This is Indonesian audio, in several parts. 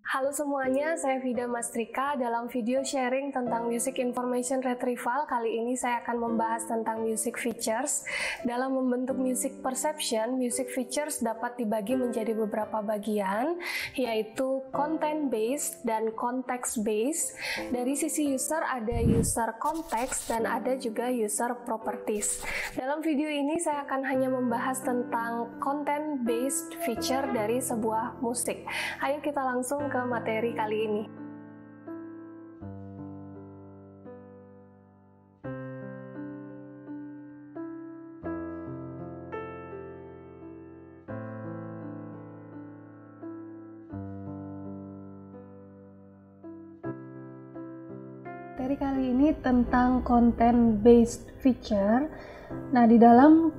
Halo semuanya, saya Vida Mastrika. Dalam video sharing tentang Music Information Retrieval, kali ini saya akan membahas tentang music features. Dalam membentuk music perception, music features dapat dibagi menjadi beberapa bagian, yaitu content based dan context based. Dari sisi user ada user context dan ada juga user properties. Dalam video ini saya akan hanya membahas tentang content based feature dari sebuah musik. Ayo kita langsung ke materi kali ini. Materi kali ini tentang content based feature. Nah, di dalam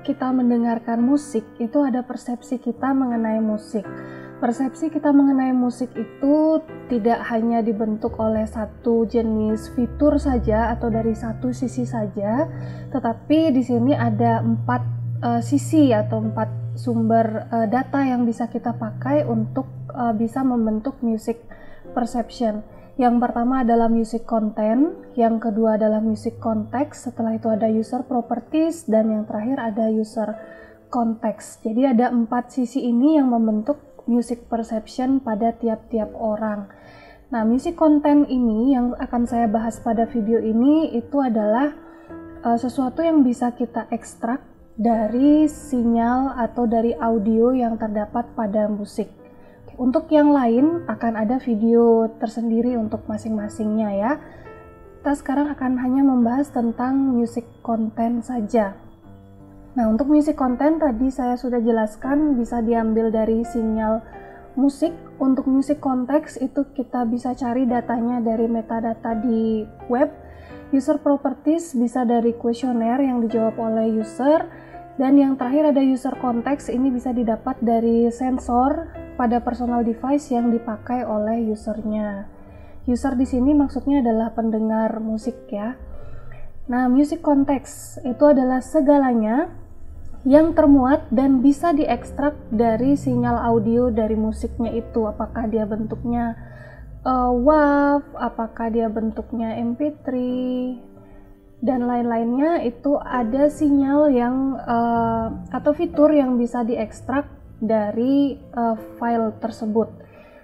kita mendengarkan musik itu ada persepsi kita mengenai musik. Persepsi kita mengenai musik itu tidak hanya dibentuk oleh satu jenis fitur saja atau dari satu sisi saja, tetapi di sini ada 4 sisi atau 4 sumber data yang bisa kita pakai untuk bisa membentuk music perception. Yang pertama adalah music content, yang kedua adalah music context, setelah itu ada user properties, dan yang terakhir ada user context. Jadi ada 4 sisi ini yang membentuk music perception pada tiap-tiap orang. Nah, music content ini yang akan saya bahas pada video ini itu adalah sesuatu yang bisa kita ekstrak dari sinyal atau dari audio yang terdapat pada musik. Untuk yang lain akan ada video tersendiri untuk masing-masingnya ya. Kita sekarang akan hanya membahas tentang music content saja. Nah, untuk music content tadi saya sudah jelaskan bisa diambil dari sinyal musik. Untuk music context itu kita bisa cari datanya dari metadata di web. User properties bisa dari kuesioner yang dijawab oleh user. Dan yang terakhir ada user context, ini bisa didapat dari sensor pada personal device yang dipakai oleh usernya. User di sini maksudnya adalah pendengar musik ya. Nah, music context itu adalah segalanya yang termuat dan bisa diekstrak dari sinyal audio dari musiknya itu. Apakah dia bentuknya WAV, apakah dia bentuknya MP3, dan lain-lainnya, itu ada sinyal yang atau fitur yang bisa diekstrak dari file tersebut.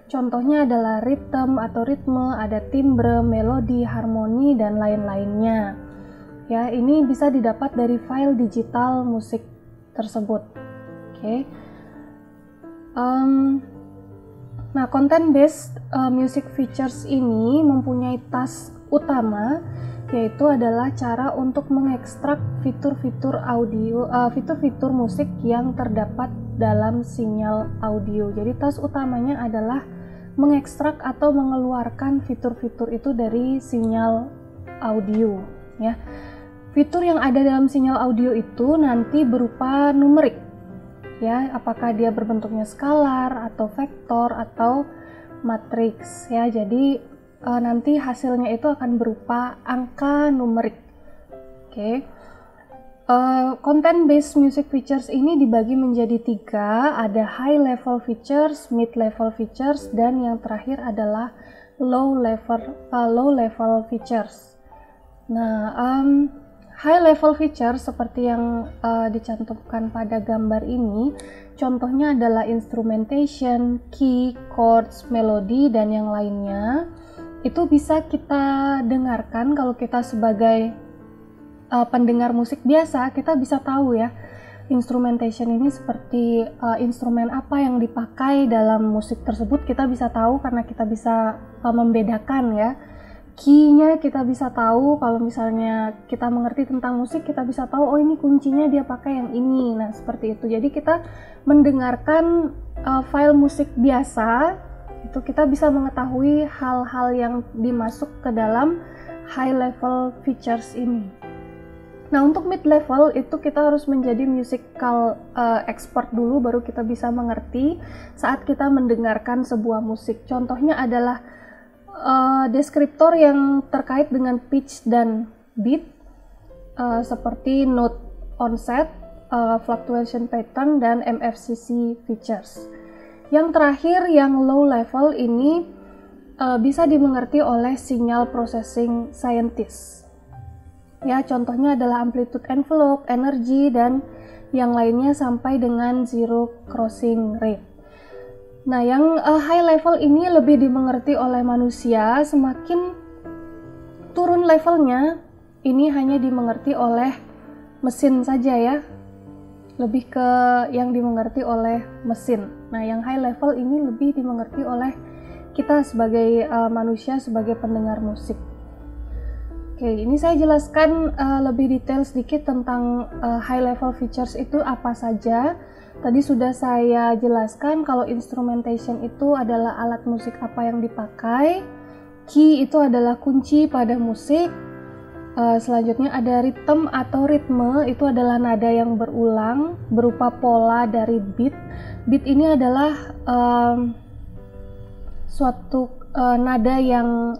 Contohnya adalah rhythm atau ritme, ada timbre, melodi, harmoni, dan lain-lainnya. Ya, ini bisa didapat dari file digital musik tersebut. Oke. Nah, content based music features ini mempunyai task utama, yaitu adalah cara untuk mengekstrak fitur-fitur audio, fitur-fitur musik yang terdapat dalam sinyal audio. Jadi task utamanya adalah mengekstrak atau mengeluarkan fitur-fitur itu dari sinyal audio, ya. Fitur yang ada dalam sinyal audio itu nanti berupa numerik, ya, apakah dia berbentuknya skalar atau vektor atau matriks, ya. Jadi nanti hasilnya itu akan berupa angka numerik. Oke. Content based music features ini dibagi menjadi 3, ada high level features, mid level features, dan yang terakhir adalah low level features. Nah, high level feature seperti yang dicantumkan pada gambar ini, contohnya adalah instrumentation, key, chords, melodi, dan yang lainnya. Itu bisa kita dengarkan kalau kita sebagai pendengar musik biasa, kita bisa tahu ya, instrumentation ini seperti instrumen apa yang dipakai dalam musik tersebut, kita bisa tahu karena kita bisa membedakan ya. Key-nya kita bisa tahu, kalau misalnya kita mengerti tentang musik, kita bisa tahu, oh ini kuncinya dia pakai yang ini. Nah, seperti itu. Jadi kita mendengarkan file musik biasa, itu kita bisa mengetahui hal-hal yang dimasuk ke dalam high level features ini. Nah, untuk mid level itu kita harus menjadi musical expert dulu, baru kita bisa mengerti saat kita mendengarkan sebuah musik. Contohnya adalah deskriptor yang terkait dengan pitch dan beat, seperti note onset, fluctuation pattern, dan MFCC features. Yang terakhir, yang low level ini bisa dimengerti oleh signal processing scientist. Ya, contohnya adalah amplitude envelope, energi, dan yang lainnya sampai dengan zero crossing rate. Nah, yang high level ini lebih dimengerti oleh manusia. Semakin turun levelnya, ini hanya dimengerti oleh mesin saja ya. Lebih ke yang dimengerti oleh mesin. Nah, yang high level ini lebih dimengerti oleh kita sebagai manusia, sebagai pendengar musik. Oke, ini saya jelaskan lebih detail sedikit tentang high level features itu apa saja. Tadi sudah saya jelaskan kalau instrumentation itu adalah alat musik apa yang dipakai. Key itu adalah kunci pada musik. Selanjutnya ada rhythm atau ritme, itu adalah nada yang berulang berupa pola dari beat. Beat ini adalah suatu nada yang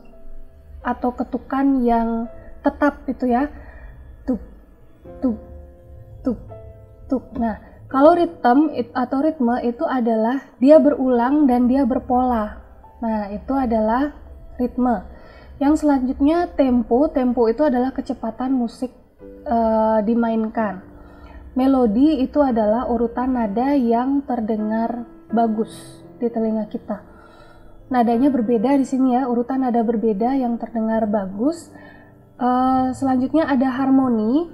atau ketukan yang tetap itu ya, tuk tuk tuk tuk. Nah, kalau rhythm atau ritme itu adalah dia berulang dan dia berpola. Nah, itu adalah ritme. Yang selanjutnya tempo itu adalah kecepatan musik dimainkan. Melodi itu adalah urutan nada yang terdengar bagus di telinga kita. Nadanya berbeda di sini ya, urutan nada berbeda yang terdengar bagus. Selanjutnya ada harmoni.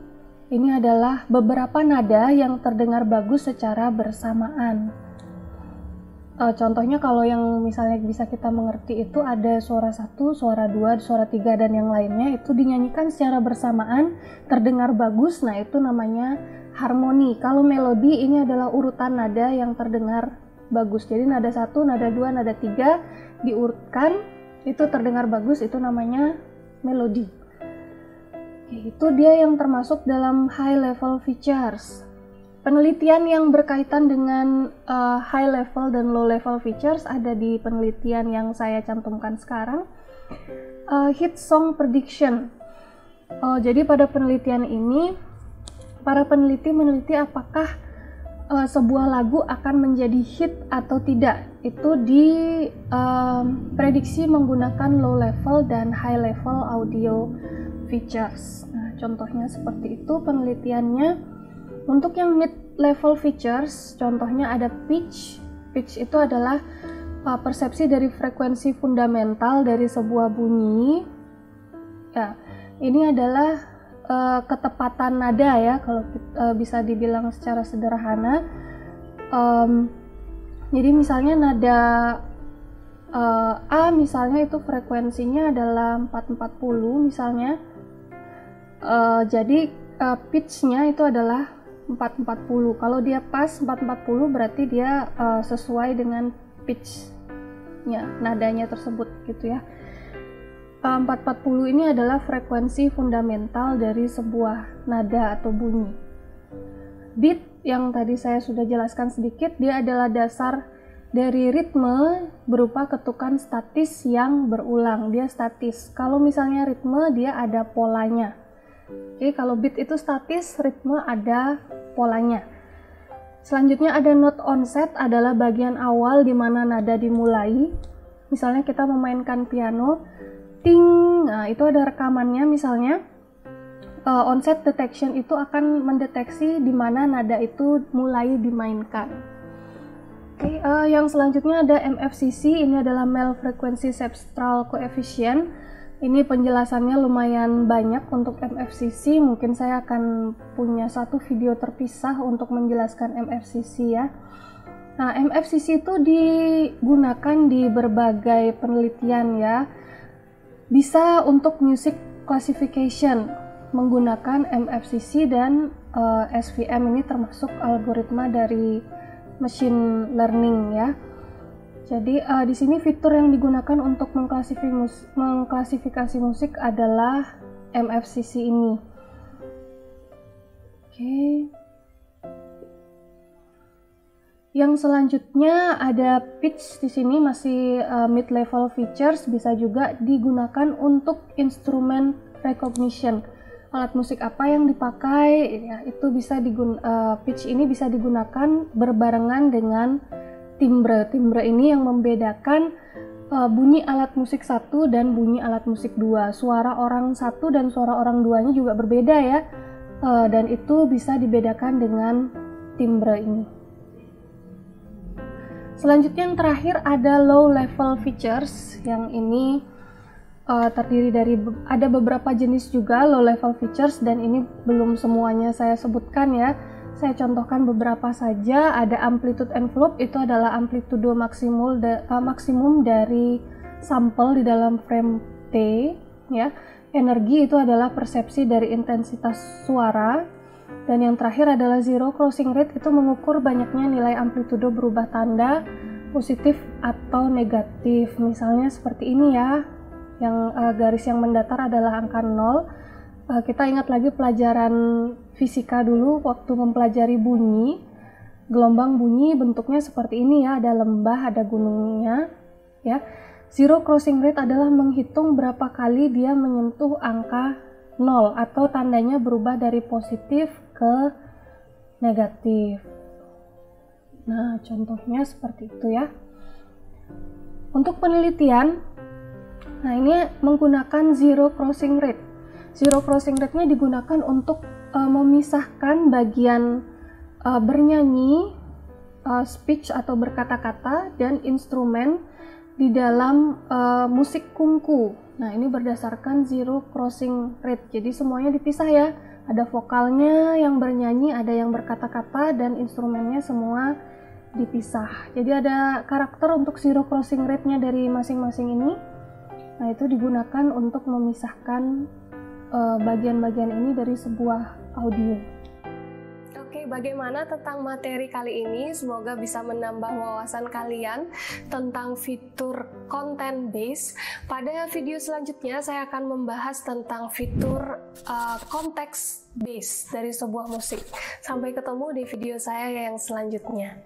Ini adalah beberapa nada yang terdengar bagus secara bersamaan. Contohnya kalau yang misalnya bisa kita mengerti itu ada suara 1, suara 2, suara 3 dan yang lainnya itu dinyanyikan secara bersamaan, terdengar bagus. Nah, itu namanya harmoni. Kalau melodi ini adalah urutan nada yang terdengar bagus. Jadi nada 1, nada 2, nada 3 diurutkan, itu terdengar bagus, itu namanya melodi. Itu dia yang termasuk dalam high level features. Penelitian yang berkaitan dengan high level dan low level features ada di penelitian yang saya cantumkan sekarang. Hit song prediction. Jadi pada penelitian ini para peneliti meneliti apakah sebuah lagu akan menjadi hit atau tidak. Itu diprediksi menggunakan low level dan high level audio features. Nah, contohnya seperti itu penelitiannya. Untuk yang mid level features, contohnya ada pitch. Pitch itu adalah persepsi dari frekuensi fundamental dari sebuah bunyi. Ya, ini adalah ketepatan nada ya, kalau bisa dibilang secara sederhana. Jadi misalnya nada A misalnya itu frekuensinya adalah 440 misalnya. Jadi pitch-nya itu adalah 440. Kalau dia pas 440 berarti dia sesuai dengan pitch-nya, nadanya tersebut gitu ya. 440 ini adalah frekuensi fundamental dari sebuah nada atau bunyi. Beat yang tadi saya sudah jelaskan sedikit, dia adalah dasar dari ritme berupa ketukan statis yang berulang. Dia statis. Kalau misalnya ritme dia ada polanya. Oke, kalau beat itu statis, ritme ada polanya. Selanjutnya ada note onset, adalah bagian awal di mana nada dimulai. Misalnya kita memainkan piano, ting, nah itu ada rekamannya misalnya. Onset detection itu akan mendeteksi di mana nada itu mulai dimainkan. Oke, yang selanjutnya ada MFCC, ini adalah male frequency cepstral coefficient. Ini penjelasannya lumayan banyak untuk MFCC, mungkin saya akan punya satu video terpisah untuk menjelaskan MFCC ya. Nah, MFCC itu digunakan di berbagai penelitian ya. Bisa untuk music classification menggunakan MFCC dan SVM ini termasuk algoritma dari machine learning ya. Jadi di sini fitur yang digunakan untuk mengklasifikasi musik adalah MFCC ini. Oke. Yang selanjutnya ada pitch di sini masih mid level features, bisa juga digunakan untuk instrument recognition. Alat musik apa yang dipakai ya, itu bisa pitch ini bisa digunakan berbarengan dengan timbre. Timbre ini yang membedakan bunyi alat musik satu dan bunyi alat musik dua. Suara orang satu dan suara orang duanya juga berbeda ya, dan itu bisa dibedakan dengan timbre ini. Selanjutnya yang terakhir ada low level features. Yang ini terdiri dari ada beberapa jenis juga low level features, dan ini belum semuanya saya sebutkan ya. Saya contohkan beberapa saja. Ada amplitude envelope, itu adalah amplitudo maksimum dari sampel di dalam frame T ya. Energi itu adalah persepsi dari intensitas suara. Dan yang terakhir adalah zero crossing rate, itu mengukur banyaknya nilai amplitudo berubah tanda positif atau negatif. Misalnya seperti ini ya, yang garis yang mendatar adalah angka 0. Kita ingat lagi pelajaran fisika dulu waktu mempelajari bunyi. Gelombang bunyi bentuknya seperti ini ya, ada lembah, ada gunungnya ya. Zero crossing rate adalah menghitung berapa kali dia menyentuh angka 0 atau tandanya berubah dari positif ke negatif. Nah, contohnya seperti itu ya. Untuk penelitian, nah ini menggunakan zero crossing rate. Zero crossing rate-nya digunakan untuk memisahkan bagian bernyanyi, speech atau berkata-kata, dan instrumen di dalam musik kungfu. Nah, ini berdasarkan zero crossing rate. Jadi semuanya dipisah ya. Ada vokalnya yang bernyanyi, ada yang berkata-kata, dan instrumennya semua dipisah. Jadi ada karakter untuk zero crossing rate-nya dari masing-masing ini. Nah, itu digunakan untuk memisahkan bagian-bagian ini dari sebuah audio. Oke, bagaimana tentang materi kali ini? Semoga bisa menambah wawasan kalian tentang fitur content base. Pada video selanjutnya saya akan membahas tentang fitur context base dari sebuah musik. Sampai ketemu di video saya yang selanjutnya.